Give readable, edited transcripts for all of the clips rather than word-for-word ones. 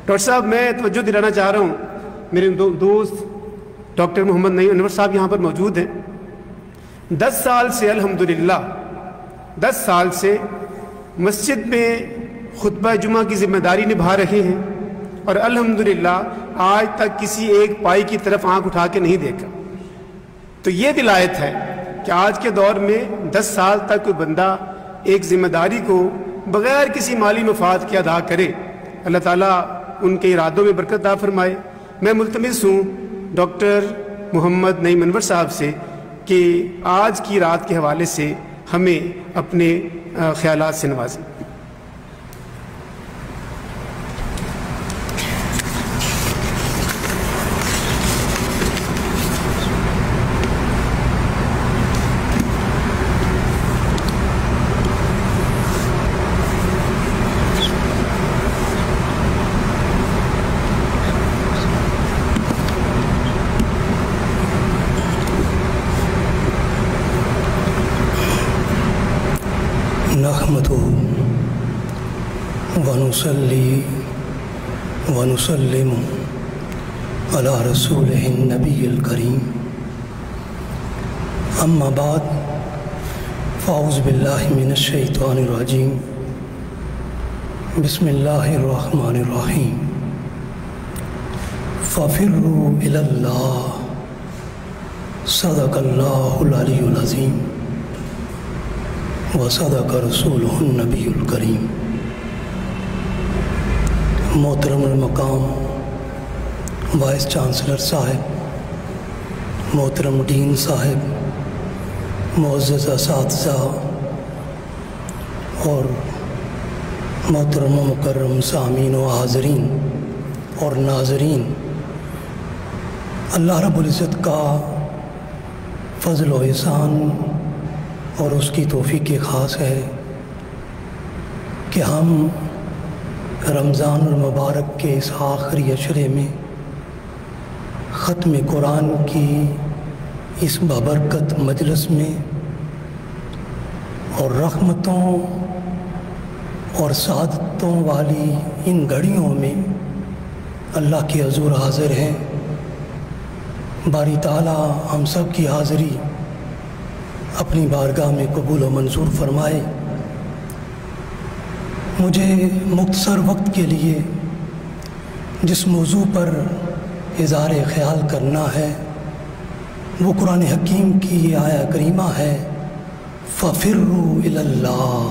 Doctor صاحب میں توجہ دلانا چاہ رہا ہوں، میرے دوست ڈاکٹر محمد نعیم انور صاحب یہاں پر موجود ہیں. 10 سال سے الحمدللہ 10 سال سے مسجد میں خطبہ جمعہ کی ذمہ داری نبھا رہے ہیں، اور الحمدللہ آج تک کسی ایک پائی کی طرف آنکھ اٹھا کے نہیں دیکھا. تو یہ دلالت ہے کہ آج کے دور میں 10 سال تک کوئی بندہ ایک ذمہ داری کو بغیر کسی مالی مفاد کے ادا کرے. اللہ تعالیٰ ان کے ارادوں میں برکت عطا فرمائے. میں ملتمس ہوں ڈاکٹر محمد نعیم انور صاحب سے کہ آج کی رات کے حوالے سے ہمیں اپنے خیالات سے نوازیں. ونصلي ونسلم على رسوله النبي الكريم أما بعد فأعوذ بالله من الشيطان الرجيم بسم الله الرحمن الرحيم ففروا إلى الله صدق الله العلي العظيم وصدق رسوله النبي الكريم. محترم المقام وائس چانسلر صاحب، محترم ڈین صاحب، معزز اساتذہ اور محترم و مکرم سامعین و حاضرین اور ناظرین، اللہ رب العزت کا فضل و احسان اور اس کی توفیق خاص ہے کہ ہم رمضان المبارک کے اس آخری عشرے میں ختم قرآن کی اس بابرکت مجلس میں اور رحمتوں اور سعادتوں والی ان گھڑیوں میں اللہ کے حضور حاضر ہیں. باری تعالیٰ ہم سب کی حاضری اپنی بارگاہ میں قبول و منظور فرمائے. مجھے مختصر وقت کے لیے جس موضوع پر اظہار خیال کرنا ہے وہ قرآن حکیم کی یہ آیہ کریمہ ہے، فَفِرُّوا إِلَى اللَّهِ،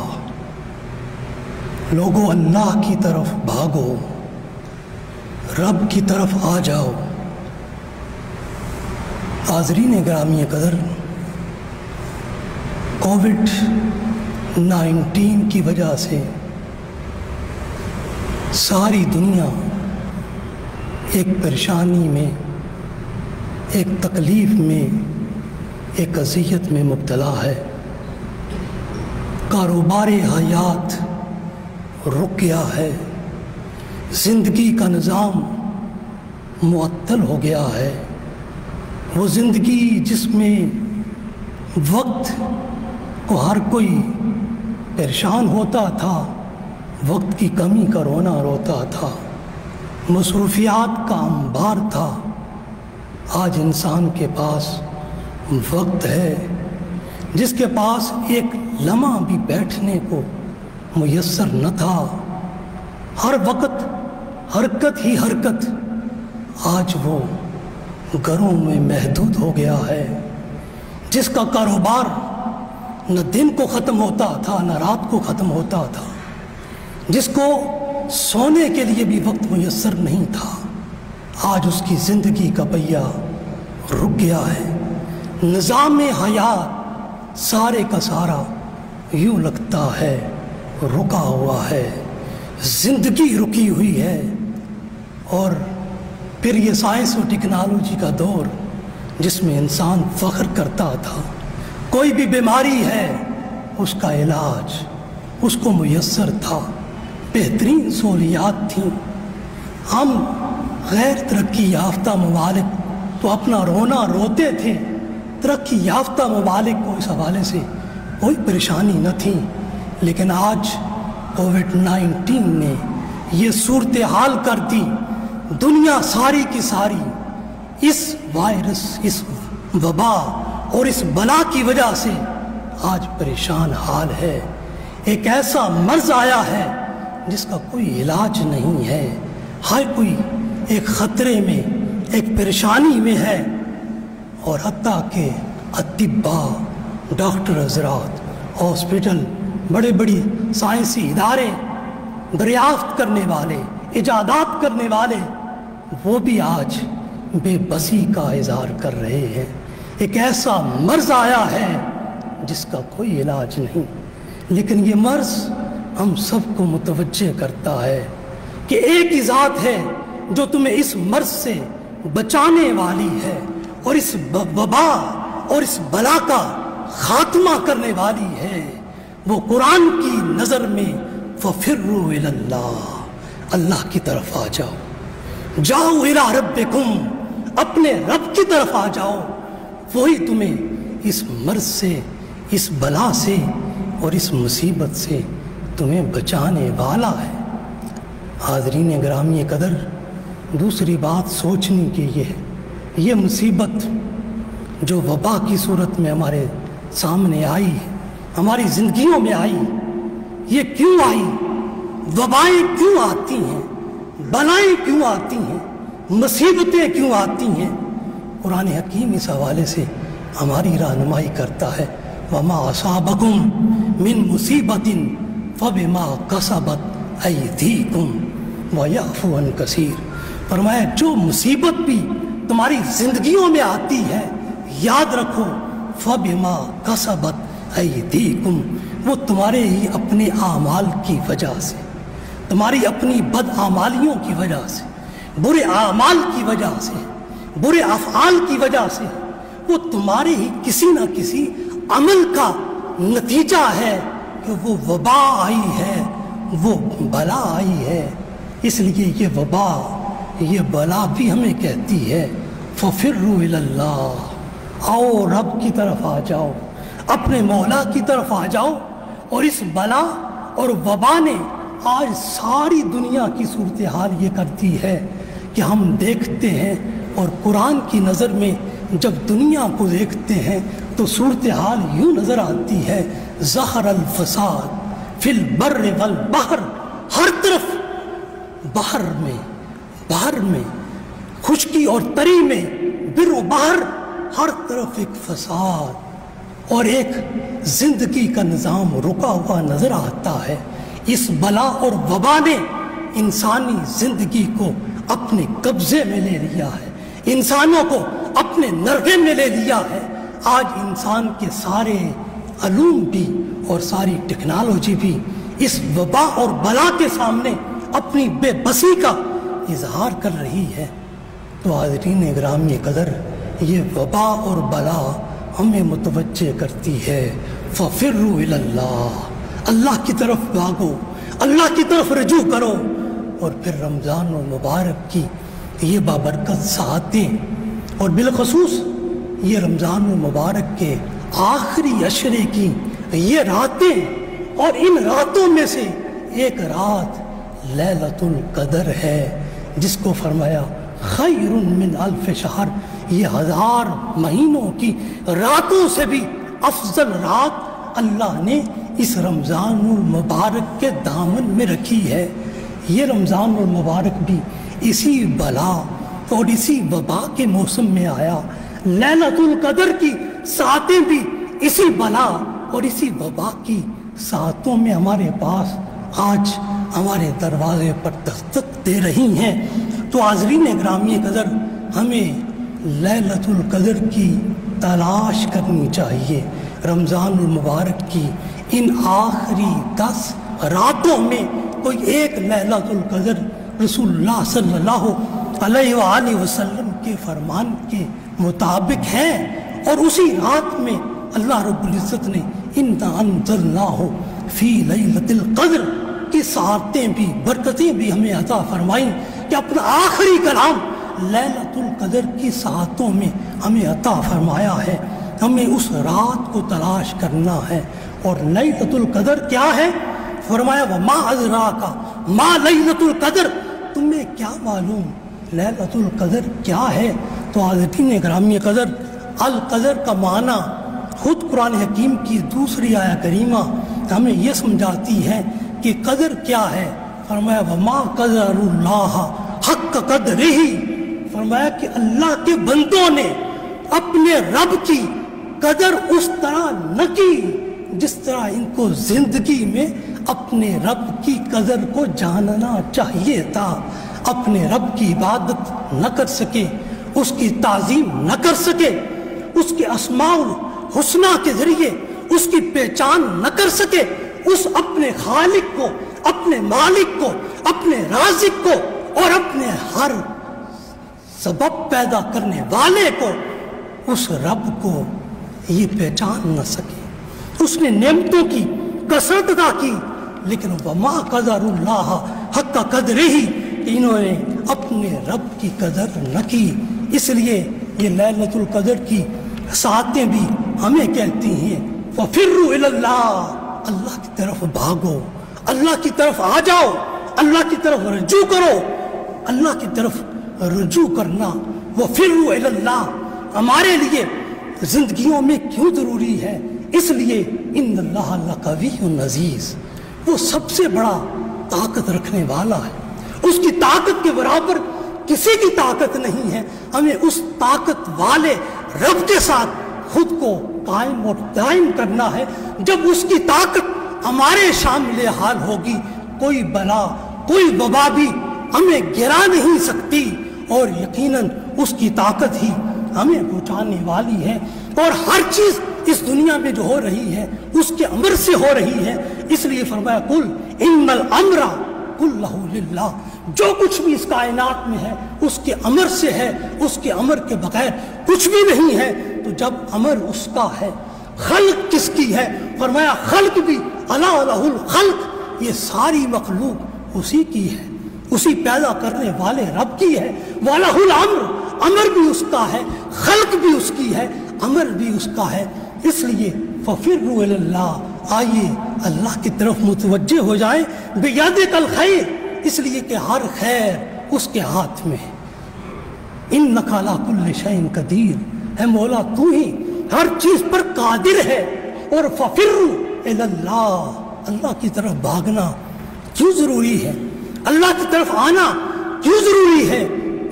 لوگو اللہ کی طرف بھاگو، رب کی طرف آ جاؤ. حاضرین گرامی قدر، کووڈ-19 کی وجہ سے ساری دنیا ایک پریشانی میں، ایک تکلیف میں، ایک اذیت میں مبتلا ہے. کاروبار حیات رک گیا ہے، زندگی کا نظام معطل ہو گیا ہے. وہ زندگی جس میں وقت کو ہر کوئی پریشان ہوتا تھا، وقت کی کمی کا رونا روتا تھا، مصروفیات کا انبار تھا، آج انسان کے پاس وقت ہے جس کے پاس ایک لمحہ بھی بیٹھنے کو میسر نہ تھا. ہر وقت حرکت ہی حرکت آج وہ گھروں میں محدود ہو گیا ہے. جس کا کاروبار نہ دن کو ختم ہوتا تھا نہ رات کو ختم ہوتا تھا، جس کو سونے کے لیے بھی وقت میسر نہیں تھا، آج اس کی زندگی کا پہیہ رک گیا ہے. نظام حیات سارے کا سارا یوں لگتا ہے رکا ہوا ہے، زندگی رکی ہوئی ہے. اور پھر یہ سائنس و ٹیکنالوجی کا دور جس میں انسان فخر کرتا تھا، کوئی بھی بیماری ہے اس کا علاج اس کو میسر تھا، بہترین سہولیات تھیں. ہم غیر ترقی یافتہ ممالک تو اپنا رونا روتے تھے، ترقی یافتہ ممالک کو اس حوالے سے کوئی پریشانی نہ تھی. لیکن آج کووڈ-19 نے یہ صورتحال کر دی دنیا ساری کی ساری اس وائرس، اس وبا اور اس بلا کی وجہ سے آج پریشان حال ہے۔ ایک ایسا مرض آیا ہے جس کا کوئی علاج نہیں ہے، ہر کوئی ایک خطرے میں، ایک پریشانی میں ہے، اور حتیٰ کہ اطباء، ڈاکٹر حضرات، ہاسپٹل، بڑے بڑی سائنسی ادارے، دریافت کرنے والے، ایجادات کرنے والے، وہ بھی آج بے بسی کا اظہار کر رہے ہیں۔ ایک ایسا مرض آیا ہے جس کا کوئی علاج نہیں، لیکن یہ مرض ہم سب کو متوجہ کرتا ہے کہ ایک ہی ذات ہے جو تمہیں اس مرض سے بچانے والی ہے اور اس وبا اور اس بلا کا خاتمہ کرنے والی ہے۔ وہ قرآن کی نظر میں فَفِرُّوا إِلَى اللَّهِ، اللہ کی طرف آ جاؤ، جاؤ إِلَىٰ رَبِّكُمْ، اپنے رب کی طرف آ جاؤ، وہی تمہیں اس مرض سے، اس بلا سے اور اس مصیبت سے تمہیں بچانے والا ہے۔ حاضرین گرامی قدر، دوسری بات سوچنے کی یہ ہے، یہ مصیبت جو وبا کی صورت میں ہمارے سامنے آئی ہے، ہماری زندگیوں میں آئی، یہ کیوں آئی؟ وبائیں کیوں آتی ہیں؟ بلائیں کیوں آتی ہیں؟ مصیبتیں کیوں آتی ہیں؟ قرآن حکیم اس حوالے سے ہماری رہنمائی کرتا ہے، وَمَا أَصَابَكُم مِّن مُّصِيبَةٍ فَبِمَا كَسَبَتْ أَيْدِيكُمْ وَيَعْفُو عَن كَثِيرٍ۔ فرمایا جو مصیبت بھی تمہاری زندگیوں میں آتی ہے، یاد رکھو فَبِمَا كَسَبَتْ أَيْدِيكُمْ، وہ تمہارے ہی اپنے اعمال کی وجہ سے، تمہاری اپنی بدعمالیوں کی وجہ سے، برے اعمال کی وجہ سے، برے افعال کی وجہ سے، وہ تمہارے ہی کسی نہ کسی عمل کا نتیجہ ہے کہ وہ وبا آئی ہے، وہ بلا آئی ہے۔ اس لیے یہ وبا، یہ بلا بھی ہمیں کہتی ہے فَفِرُّوا إِلَى اللَّهِ، آؤ رب کی طرف آ جاؤ، اپنے مولا کی طرف آ جاؤ۔ اور اس بلا اور وبا نے آج ساری دنیا کی صورتحال یہ کرتی ہے کہ ہم دیکھتے ہیں، اور قرآن کی نظر میں جب دنیا کو دیکھتے ہیں تو صورتحال یوں نظر آتی ہے، ظہر الفساد فی البر والبحر، ہر طرف بحر میں خشکی اور تری میں، بر و بحر، ہر طرف ایک فساد اور ایک زندگی کا نظام رکا ہوا نظر آتا ہے۔ اس بلا اور وبا نے انسانی زندگی کو اپنے قبضے میں لے لیا ہے، انسانوں کو اپنے نرغے میں لے لیا ہے۔ آج انسان کے سارے علوم بھی اور ساری ٹیکنالوجی بھی اس وبا اور بلا کے سامنے اپنی بے بسی کا اظہار کر رہی ہے۔ تو حاضرین گرامی قدر، یہ وبا اور بلا ہمیں متوجہ کرتی ہے فَفِرُّوا إِلَى اللَّهِ، اللہ کی طرف بھاگو، اللہ کی طرف رجوع کرو۔ اور پھر رمضان المبارک کی یہ بابرکت ساعتیں، اور بالخصوص یہ رمضان المبارک کے آخری عشرے کی یہ راتیں، اور ان راتوں میں سے ایک رات لیلۃ القدر ہے، جس کو فرمایا خیر من الف شہر، یہ 1000 مہینوں کی راتوں سے بھی افضل رات اللہ نے اس رمضان المبارک کے دامن میں رکھی ہے۔ یہ رمضان المبارک بھی اسی بلا اور اسی وبا کے موسم میں آیا، لیلۃ القدر کی ساعتیں بھی اسی بلا اور اسی وبا کی ساعتوں میں ہمارے پاس آج ہمارے دروازے پر دستک دے رہی ہیں۔ تو حاضرین گرامی قدر، ہمیں لیلۃ القدر کی تلاش کرنی چاہیے۔ رمضان المبارک کی ان آخری 10 راتوں میں کوئی ایک لیلۃ القدر رسول اللہ صلی اللہ علیہ وآلہ وسلم کے فرمان کے مطابق ہے، اور اسی رات میں اللہ رب العزت نے اِنَّا أَنزَلْنَاهُ فِي لَيْلَةِ الْقَدْرِ کی ساعتیں بھی، برکتیں بھی ہمیں عطا فرمائیں کہ اپنا آخری کلام لیلۃ القدر کی ساعتوں میں ہمیں عطا فرمایا ہے۔ ہمیں اس رات کو تلاش کرنا ہے۔ اور لیلۃ القدر کیا ہے؟ فرمایا وما ادراک ما لیلۃ القدر، تمہیں کیا معلوم لیلۃ القدر کیا ہے؟ تو حضرتین گرامی قدر، القدر کا معنی خود قرآن حکیم کی دوسری آیہ کریمہ ہمیں یہ سمجھاتی ہے کہ قدر کیا ہے۔ فرمایا وما قدر اللہ حق قدرہ، فرمایا کہ اللہ کے بندوں نے اپنے رب کی قدر اس طرح نہ کی جس طرح ان کو زندگی میں اپنے رب کی قدر کو جاننا چاہیے تھا۔ اپنے رب کی عبادت نہ کر سکے، اس کی تعظیم نہ کر سکے، اس کے اسماء الحسنی کے ذریعے اس کی پہچان نہ کر سکے، اس اپنے خالق کو، اپنے مالک کو، اپنے رازق کو اور اپنے ہر سبب پیدا کرنے والے کو، اس رب کو یہ پہچان نہ سکے۔ اس نے نعمتوں کی کثرت ادا کی، لیکن وما قدر اللہ حق قدرہ، انہوں نے اپنے رب کی قدر نہ کی۔ اس لیے یہ لیلۃ القدر کی ساعتیں بھی ہمیں کہتی ہیں فَفِرُّوا إِلَى اللَّهِ، اللہ کی طرف بھاگو، اللہ کی طرف آ جاؤ، اللہ کی طرف رجوع کرو۔ اللہ کی طرف رجوع کرنا وَفِرُّوا إِلَى اللَّهِ ہمارے لیے زندگیوں میں کیوں ضروری ہے؟ اس لیے ان اللہ لقوی عزیز، وہ سب سے بڑا طاقت رکھنے والا ہے، اس کی طاقت کے برابر کسی کی طاقت نہیں ہے۔ ہمیں اس طاقت والے رب کے ساتھ خود کو قائم اور دائم کرنا ہے۔ جب اس کی طاقت ہمارے شامل حال ہوگی، کوئی بلا، کوئی وبا بھی ہمیں گرا نہیں سکتی، اور یقیناً اس کی طاقت ہی ہمیں پہنچانے والی ہے۔ اور ہر چیز اس دنیا میں جو ہو رہی ہے اس کے امر سے ہو رہی ہے۔ اس لیے فرمایا قل ان الامر کلہ للہ، جو کچھ بھی اس کائنات میں ہے اس کے امر سے ہے، اس کے امر کے بغیر کچھ بھی نہیں ہے۔ تو جب امر اس کا ہے، خلق کس کی ہے؟ فرمایا خلق بھی الا لہ الخلق، یہ ساری مخلوق اسی کی ہے، اسی پیدا کرنے والے رب کی ہے۔ وَلَهُ الْأَمْرُ، امر بھی اس کا ہے، خلق بھی اس کی ہے، امر بھی اس کا ہے۔ اس لیے فَفِرُّوا إِلَى اللَّهِ، آئیے اللہ کی طرف متوجہ ہو جائیں۔ بِيَدِكَ الْخَيْرُ، اس لیے کہ ہر خیر اس کے ہاتھ میں ہے۔ إِنَّكَ عَلَىٰ كُلِّ شَيْءٍ قَدِيرٌ، اے مولا تو ہی ہر چیز پر قادر ہے۔ اور فَفِرُّوا إِلَى اللَّهِ، اللہ کی طرف بھاگنا کیوں ضروری ہے؟ اللہ کی طرف آنا کیوں ضروری ہے؟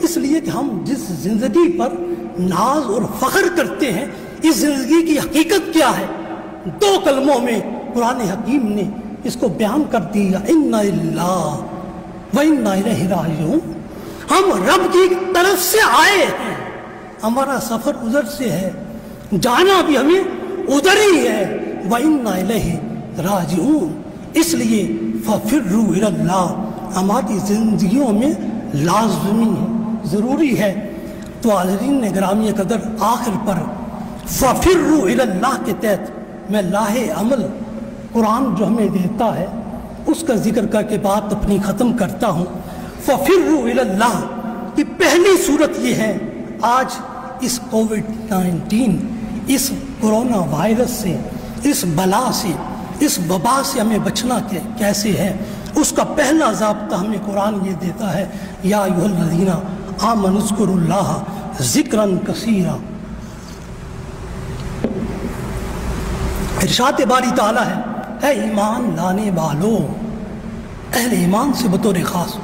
اس لیے کہ ہم جس زندگی پر ناز اور فخر کرتے ہیں، اس زندگی کی حقیقت کیا ہے؟ دو کلموں میں قرآن حکیم نے اس کو بیان کر دیا، اِنَّا لِلَّهِ وَإِنَّا إِلَيْهِ رَاجِعُونَ، ہم رب کی طرف سے آئے ہیں، ہمارا سفر ادھر سے ہے، جانا بھی ہمیں ادھر ہی ہے۔ وَإِنَّا إِلَيْهِ رَاجِعُونَ، اس لیے فَفِرُّوا إِلَى اللَّهِ ہماری زندگیوں میں لازمی ہے، ضروری ہے۔ تو حاضرین گرامی قدر، آخر پر فَفِرُّوا إِلَى اللَّهِ کے تحت میں لاہ عمل قرآن جو ہمیں دیتا ہے اس کا ذکر کر کے بات اپنی ختم کرتا ہوں۔ فَفِرُّوا إِلَى اللَّهِ کی پہلی صورت یہ ہے، آج اس کووڈ-19، اس کرونا وائرس سے، اس بلا سے، اس وبا سے ہمیں بچنا کیسے ہے، اس کا پہلا ضابطہ ہمیں قرآن یہ دیتا ہے، یا ایھا الذین آمنوا اذکروا اللہ ذکرا کثیرا۔ ارشاد باری تعالیٰ ہے، اے ایمان لانے والو، اہل ایمان سے بطور خاص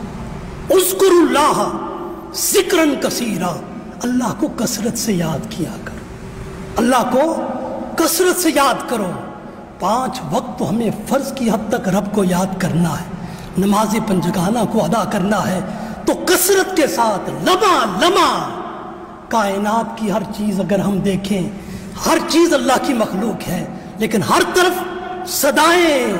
اذکروا اللہ ذکرا کثیرا، اللہ کو کثرت سے یاد کیا کرو، اللہ کو کثرت سے یاد کرو۔ 5 وقت تو ہمیں فرض کی حد تک رب کو یاد کرنا ہے، نماز پنجگانہ کو ادا کرنا ہے، تو کثرت کے ساتھ لمحہ لمحہ کائنات کی ہر چیز اگر ہم دیکھیں، ہر چیز اللہ کی مخلوق ہے، لیکن ہر طرف صدائیں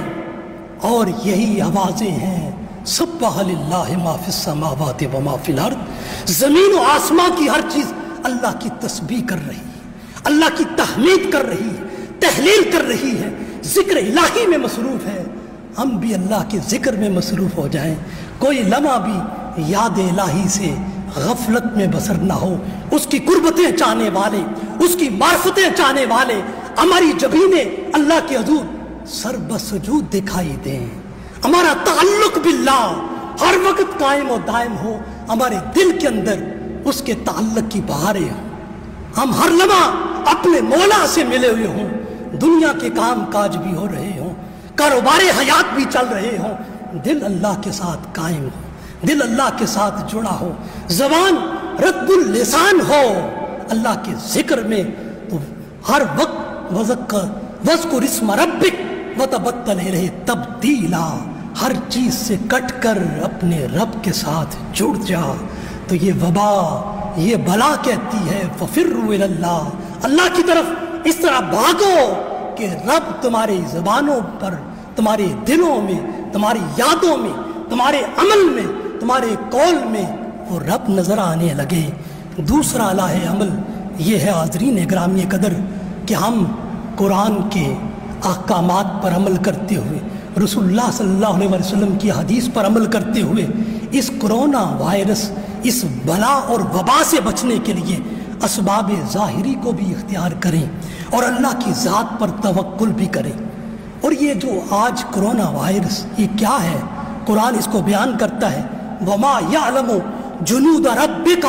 اور یہی آوازیں ہیں، سبح للہ ما فی السماوات و ما فی الارض، زمین و آسمان کی ہر چیز اللہ کی تسبیح کر رہی ہے، اللہ کی تحمید کر رہی ہے، تحلیل کر رہی ہے، ذکر الہی میں مصروف ہے۔ ہم بھی اللہ کے ذکر میں مصروف ہو جائیں، کوئی لمحہ بھی یاد الہی سے غفلت میں بسر نہ ہو۔ اس کی قربتیں چاہنے والے، اس کی معرفتیں چاہنے والے، ہماری جبینیں اللہ کے حضور سر بسجود دکھائی دیں، ہمارا تعلق باللہ ہر وقت قائم و دائم ہو، ہمارے دل کے اندر اس کے تعلق کی بہاریں ہوں، ہم ہر لمحہ اپنے مولا سے ملے ہوئے ہوں، دنیا کے کام کاج بھی ہو رہے ہوں، کاروبار حیات بھی چل رہے ہوں، دل اللہ کے ساتھ قائم ہو، دل اللہ کے ساتھ جڑا ہو، زبان رطب اللسان ہو اللہ کے ذکر میں، تو ہر وقت وذکر اسم ربک وتبتل الیہ تبتیلا، ہر چیز سے کٹ کر اپنے رب کے ساتھ جڑ جا۔ تو یہ وبا، یہ بلا کہتی ہے ففروا الی اللہ، اللہ کی طرف اس طرح بھاگو کہ رب تمہاری زبانوں پر، تمہارے دلوں میں، تمہاری یادوں میں، تمہارے عمل میں، تمہارے قول میں وہ رب نظر آنے لگے۔ دوسرا لاہ عمل یہ ہے حاضرین گرامی قدر کہ ہم قرآن کے احکامات پر عمل کرتے ہوئے، رسول اللہ صلی اللہ علیہ وسلم کی حدیث پر عمل کرتے ہوئے اس کرونا وائرس، اس بلا اور وبا سے بچنے کے لیے اسباب ظاہری کو بھی اختیار کریں اور اللہ کی ذات پر توکل بھی کریں۔ اور یہ جو آج کرونا وائرس یہ کیا ہے؟ قرآن اس کو بیان کرتا ہے وَمَا يَعْلَمُ جُنُودَ رَبِّكَ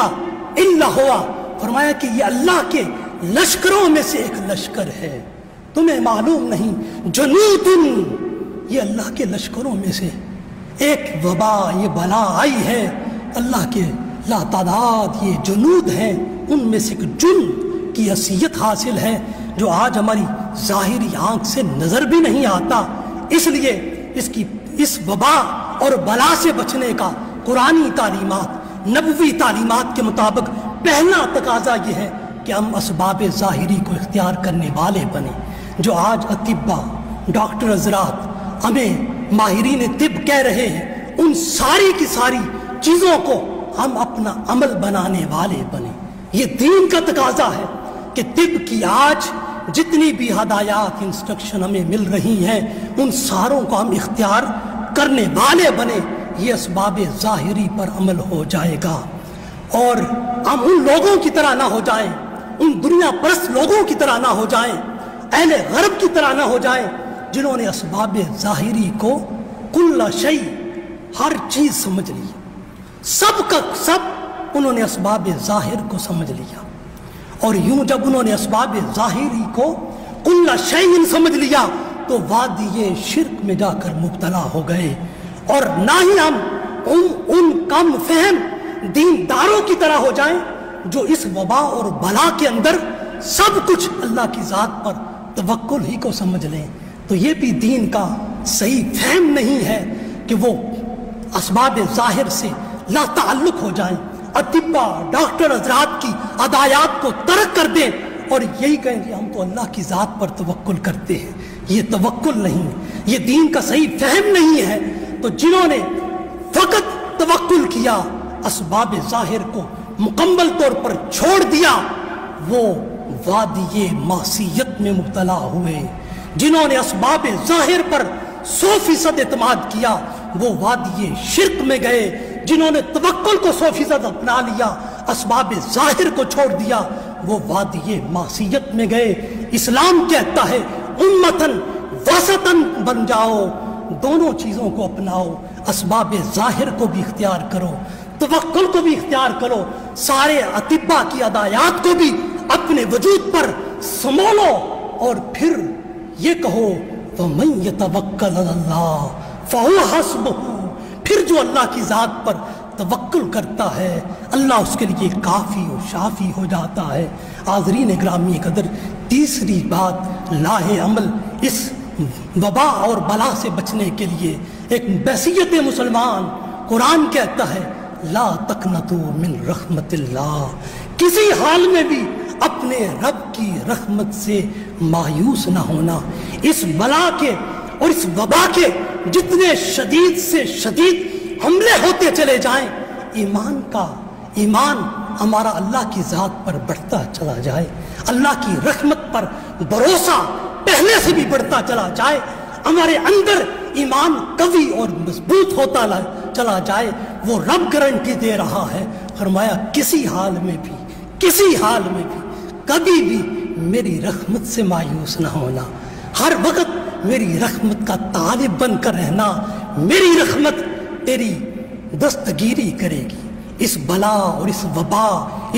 إِلَّا هُوَ، فرمایا کہ یہ اللہ کے لشکروں میں سے ایک لشکر ہے، تمہیں معلوم نہیں، جنود، یہ اللہ کے لشکروں میں سے ایک وبا، یہ بلا آئی ہے، اللہ کے لا تعداد یہ جنود ہیں، ان میں سے ایک جند کی حیثیت حاصل ہے جو آج ہماری ظاہری آنکھ سے نظر بھی نہیں آتا۔ اس لیے اس وبا اور بلا سے بچنے کا قرآنی تعلیمات، نبوی تعلیمات کے مطابق پہلا تقاضا یہ ہے کہ ہم اسباب ظاہری کو اختیار کرنے والے بنیں۔ جو آج اطباء، ڈاکٹر حضرات، ہمیں ماہرین طب کہہ رہے ہیں، ان ساری کی ساری چیزوں کو ہم اپنا عمل بنانے والے بنیں۔ یہ دین کا تقاضا ہے کہ طب کی آج جتنی بھی ہدایات، انسٹرکشن ہمیں مل رہی ہیں، ان ساروں کو ہم اختیار کرنے والے بنیں۔ یہ اسباب ظاہری پر عمل ہو جائے گا اور ہم ان لوگوں کی طرح نہ ہو جائیں، ان دنیا پرست لوگوں کی طرح نہ ہو جائیں، اہل غرب کی طرح نہ ہو جائیں جنہوں نے اسباب ظاہری کو کل شیء، ہر چیز سمجھ لی، سب کا سب انہوں نے اسباب ظاہر کو سمجھ لیا، اور یوں جب انہوں نے اسباب ظاہری کو کل شیء سمجھ لیا تو وادی شرک میں جا کر مبتلا ہو گئے۔ اور نہ ہی ہم ان کم فہم دینداروں کی طرح ہو جائیں جو اس وبا اور بلا کے اندر سب کچھ اللہ کی ذات پر توکل ہی کو سمجھ لیں۔ تو یہ بھی دین کا صحیح فہم نہیں ہے کہ وہ اسباب ظاہر سے لا تعلق ہو جائیں، اطباء، ڈاکٹر حضرات کی ہدایات کو ترک کر دیں اور یہی کہیں کہ ہم تو اللہ کی ذات پر توکل کرتے ہیں۔ یہ توکل نہیں، یہ دین کا صحیح فہم نہیں ہے۔ تو جنہوں نے فقط توکل کیا، اسباب ظاہر کو مکمل طور پر چھوڑ دیا، وہ وادی معصیت میں مبتلا ہوئے۔ جنہوں نے اسباب ظاہر پر 100% اعتماد کیا وہ وادی شرک میں گئے۔ جنہوں نے توکل کو 100% اپنا لیا، اسباب ظاہر کو چھوڑ دیا، وہ وادی معصیت میں گئے۔ اسلام کہتا ہے امتن وسطن بن جاؤ، دونوں چیزوں کو اپناؤ، اسباب ظاہر کو بھی اختیار کرو، توکل کو بھی اختیار کرو، سارے اطباء کی ہدایات کو بھی اپنے وجود پر سمولو، اور پھر یہ کہو وَمَن يَتَوَكَّلْ عَلَى اللَّهِ فَهُوَ حَسْبُهُ، پھر جو اللہ کی ذات پر توکل کرتا ہے اللہ اس کے لیے کافی و شافی ہو جاتا ہے۔ حاضرین گرامی قدر، تیسری بات لاہ عمل اس وبا اور بلا سے بچنے کے لیے ایک بحثیت مسلمان، قرآن کہتا ہے لا تقنطوا من رحمت اللہ، کسی حال میں بھی اپنے رب کی رحمت سے مایوس نہ ہونا۔ اس بلا کے اور اس وبا کے جتنے شدید سے شدید حملے ہوتے چلے جائیں، ایمان ہمارا اللہ کی ذات پر بڑھتا چلا جائے، اللہ کی رحمت پر بھروسہ پہلے سے بھی بڑھتا چلا جائے، ہمارے اندر ایمان قوی اور مضبوط ہوتا چلا جائے۔ وہ رب گارنٹی دے رہا ہے، فرمایا کسی حال میں بھی کبھی بھی میری رحمت سے مایوس نہ ہونا، ہر وقت میری رحمت کا طالب بن کر رہنا، میری رحمت تیری دستگیری کرے گی، اس بلا اور اس وبا،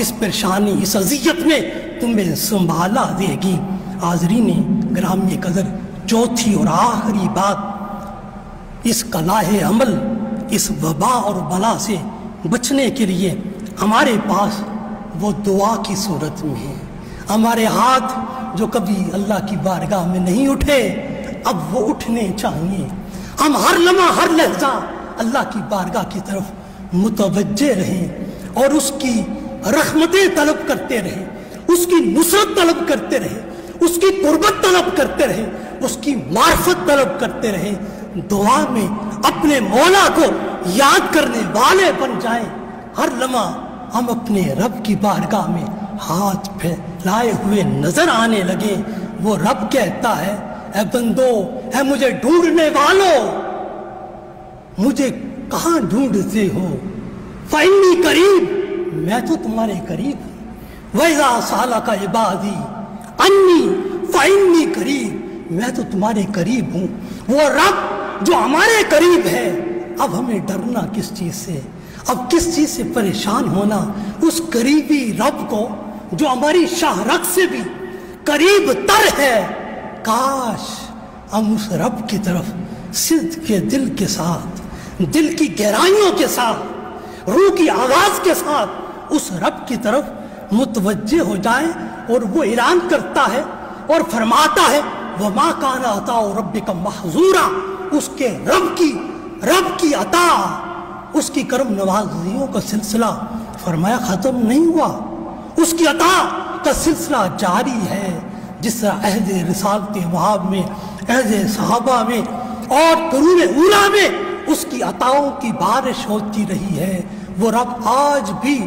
اس پریشانی، اس اذیت میں تمہیں سنبھالا دے گی۔ حاضرین گرامی قدر، چوتھی اور آخری بات، اس کلاہ عمل، اس وبا اور بلا سے بچنے کے لیے ہمارے پاس وہ دعا کی صورت میں ہے۔ ہمارے ہاتھ جو کبھی اللہ کی بارگاہ میں نہیں اٹھے، اب وہ اٹھنے چاہیے۔ ہم ہر لمحہ ہر لحظہ اللہ کی بارگاہ کی طرف متوجہ رہیں اور اس کی رحمتیں طلب کرتے رہیں، اس کی نصرت طلب کرتے رہیں، اس کی قربت طلب کرتے رہیں، اس کی معرفت طلب کرتے رہیں۔ دعا میں اپنے مولا کو یاد کرنے والے بن جائیں۔ ہر لمحہ ہم اپنے رب کی بارگاہ میں ہاتھ پھیلائے ہوئے نظر آنے لگے۔ وہ رب کہتا ہے، اے بندو، اے مجھے ڈھونڈنے والوں، مجھے کہاں ڈھونڈتے ہو؟ فإنی قریب، میں تو تمہارے قریب ہوں۔ وَإِذَا سَأَلَكَ عِبَادِي عَنِّي فإنی قریب، میں تو تمہارے قریب ہوں۔ وہ رب جو ہمارے قریب ہے، اب ہمیں ڈرنا کس چیز سے؟ اب کس چیز سے پریشان ہونا؟ اس قریبی رب کو جو ہماری شاہ رگ سے بھی قریب تر ہے۔ کاش ہم اس رب کی طرف صدق کے دل کے ساتھ، دل کی گہرائیوں کے ساتھ، روح کی آواز کے ساتھ اس رب کی طرف متوجہ ہو جائیں۔ اور وہ اعلان کرتا ہے اور فرماتا ہے، وَمَا كَانَ عَطَاءُ رَبِّكَ مَحْظُورًا، اس کے رب کی عطا، اس کی کرم نوازیوں کا سلسلہ فرمایا ختم نہیں ہوا، اس کی عطا کا سلسلہ جاری ہے۔ جس طرح عہد رسالت وہاب میں، عہد صحابہ میں اور قرون اولیٰ میں اس کی عطاؤں کی بارش ہوتی رہی ہے، وہ رب آج بھی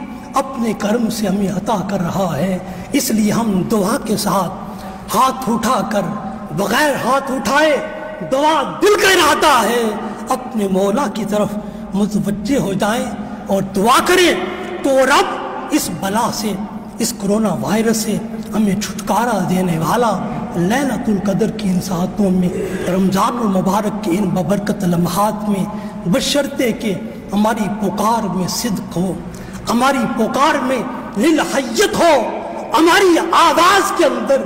اپنے کرم سے ہمیں عطا کر رہا ہے۔ اس لیے ہم دعا کے ساتھ ہاتھ اٹھا کر، بغیر ہاتھ اٹھائے، دعا دل کا ارادہ ہے، اپنے مولا کی طرف متوجہ ہو جائیں اور دعا کریں تو رب اس بلا سے، اس کرونا وائرس سے ہمیں چھٹکارا دینے والا لیلۃ القدر کی ان ساعتوں میں، رمضان المبارک کے ان ببرکت لمحات میں، بشرطے کہ ہماری پکار میں صدق ہو، ہماری پکار میں للحیت ہو، ہماری آواز کے اندر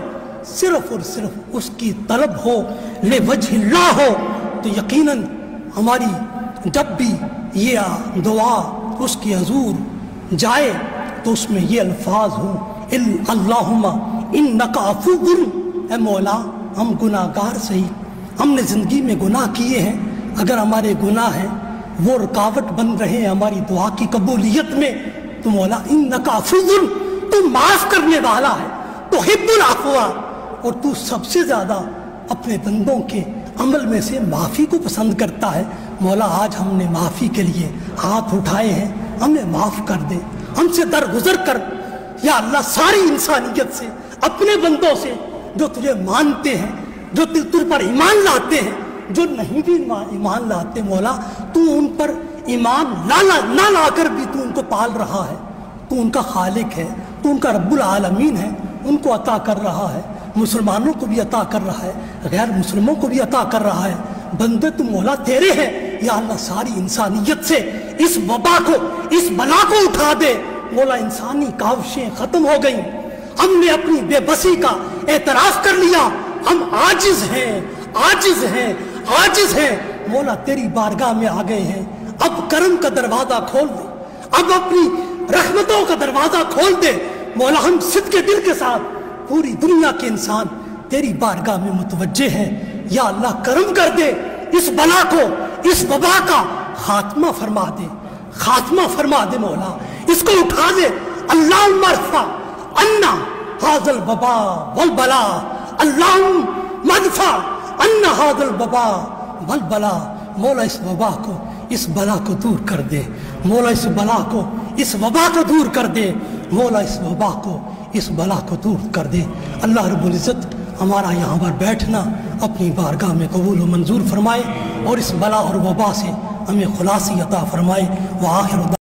صرف اور صرف اس کی طلب ہو، لوجہ اللہ ہو، تو یقیناً ہماری جب بھی یہ دعا اس کی حضور جائے تو اس میں یہ الفاظ ہوں، اللہم انک عفو، اے مولا ہم گناہ گار سہی، ہم نے زندگی میں گناہ کیے ہیں، اگر ہمارے گناہ ہیں وہ رکاوٹ بن رہے ہیں ہماری دعا کی قبولیت میں، تو مولا انک عفو، تو معاف کرنے والا ہے، تو تحب العفو، اور تو سب سے زیادہ اپنے بندوں کے عمل میں سے معافی کو پسند کرتا ہے۔ مولا آج ہم نے معافی کے لیے ہاتھ اٹھائے ہیں، ہمیں معاف کر دے، ہم سے درگزر کر یا اللہ ساری انسانیت سے، اپنے بندوں سے جو تجھے مانتے ہیں، جو تجھ پر ایمان لاتے ہیں، جو نہیں بھی ایمان لاتے، مولا تو ان پر ایمان نہ لا کر بھی تو ان کو پال رہا ہے، تو ان کا خالق ہے، تو ان کا رب العالمین ہے، ان کو عطا کر رہا ہے، مسلمانوں کو بھی عطا کر رہا ہے، غیر مسلموں کو بھی عطا کر رہا ہے۔ بندے تو مولا تیرے ہیں، یا اللہ ساری انسانیت سے اس وبا کو، اس بلا کو اٹھا دے۔ مولا انسانی کاوشیں ختم ہو گئیں، ہم نے اپنی بے بسی کا اعتراف کر لیا، ہم عاجز ہیں، عاجز ہیں، عاجز ہیں۔ مولا تیری بارگاہ میں آ گئے ہیں، اب کرم کا دروازہ کھول دے، اب اپنی رحمتوں کا دروازہ کھول دے۔ مولا ہم صدق کے دل کے ساتھ، پوری دنیا کے انسان تیری بارگاہ میں متوجہ ہیں، یا اللہ کرم کر دے، اس بلا کو، اس وبا کا خاتمہ فرما دے، خاتمہ فرما دے مولا، اس کو اٹھا دے۔ اللہم ارفع عنا ھذا الوبا والبلا، اللہم ادفع عنا ھذا الوبا والبلا۔ مولا اس وبا کو، اس بلا کو دور کر دے، مولا اس بلا کو، اس وبا کو دور کر دے، مولا اس وبا کو، اس بلا کو دور کر دے۔ اللہ رب العزت ہمارا یہاں پر بیٹھنا اپنی بارگاہ میں قبول و منظور فرمائے، اور اس بلا اور وبا سے ہمیں خلاصی عطا فرمائے۔ وآخر